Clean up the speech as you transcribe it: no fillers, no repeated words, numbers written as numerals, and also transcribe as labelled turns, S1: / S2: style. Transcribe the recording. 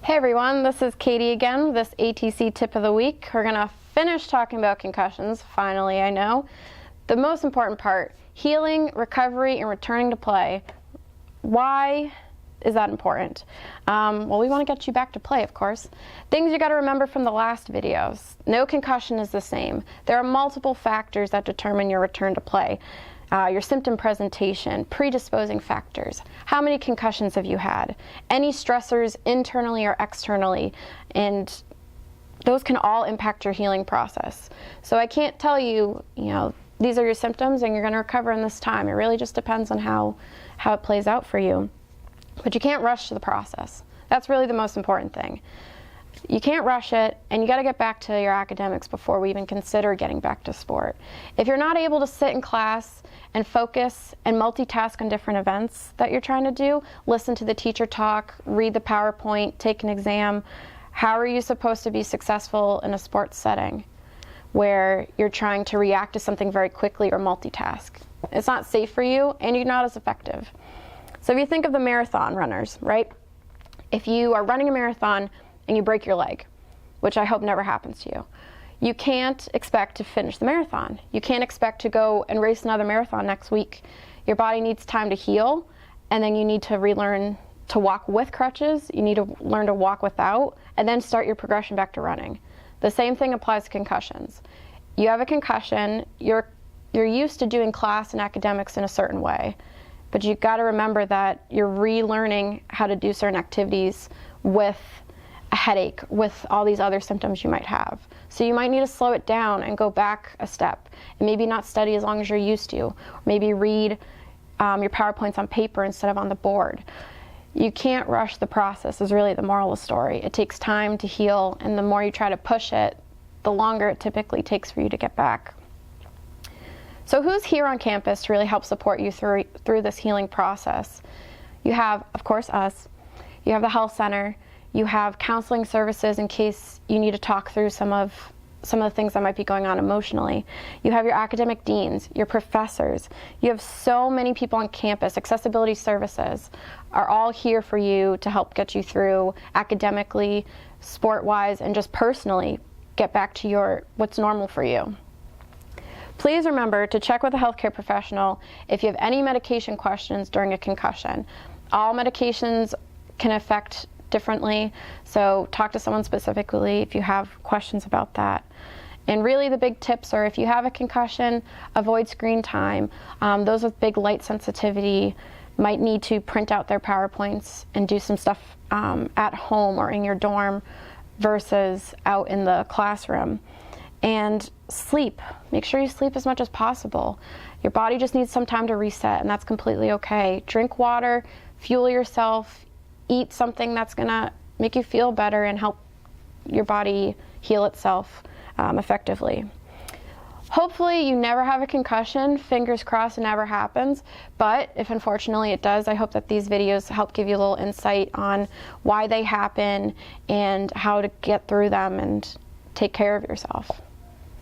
S1: Hey everyone, this is Katie again with this ATC tip of the week. We're going to finish talking about concussions, finally I know. The most important part, healing, recovery, and returning to play. Why is that important? Well, we want to get you back to play, of course. Things you got to remember from the last videos. No concussion is the same. There are multiple factors that determine your return to play. Your symptom presentation, predisposing factors, how many concussions have you had, any stressors internally or externally, and those can all impact your healing process. So I can't tell you, these are your symptoms and you're going to recover in this time. It really just depends on how it plays out for you. But you can't rush the process. That's really the most important thing. You can't rush it, and you got to get back to your academics before we even consider getting back to sport. If you're not able to sit in class and focus and multitask on different events that you're trying to do, listen to the teacher talk, read the PowerPoint, take an exam, how are you supposed to be successful in a sports setting where you're trying to react to something very quickly or multitask? It's not safe for you, and you're not as effective. So if you think of the marathon runners, right? If you are running a marathon and you break your leg, which I hope never happens to you, you can't expect to finish the marathon. You can't expect to go and race another marathon next week. Your body needs time to heal, and then you need to relearn to walk with crutches. You need to learn to walk without, and then start your progression back to running. The same thing applies to concussions. You have a concussion, you're used to doing class and academics in a certain way, but you've got to remember that you're relearning how to do certain activities with a headache, with all these other symptoms you might have. So you might need to slow it down and go back a step, and maybe not study as long as you're used to. Maybe read your PowerPoints on paper instead of on the board. You can't rush the process is really the moral of the story. It takes time to heal, and the more you try to push it, the longer it typically takes for you to get back. So who's here on campus to really help support you through this healing process? You have, of course, us. You have the health center. You have counseling services in case you need to talk through some of the things that might be going on emotionally. You have your academic deans, your professors. You have so many people on campus. Accessibility services are all here for you to help get you through academically, sport-wise, and just personally get back to what's normal for you. Please remember to check with a healthcare professional if you have any medication questions during a concussion. All medications can affect differently, so talk to someone specifically if you have questions about that. And really the big tips are, if you have a concussion, avoid screen time. Those with big light sensitivity might need to print out their PowerPoints and do some stuff at home or in your dorm versus out in the classroom. And sleep. Make sure you sleep as much as possible. Your body just needs some time to reset, and that's completely okay. Drink water, fuel yourself, eat something that's gonna make you feel better and help your body heal itself effectively. Hopefully you never have a concussion. Fingers crossed it never happens. But if unfortunately it does, I hope that these videos help give you a little insight on why they happen and how to get through them and take care of yourself.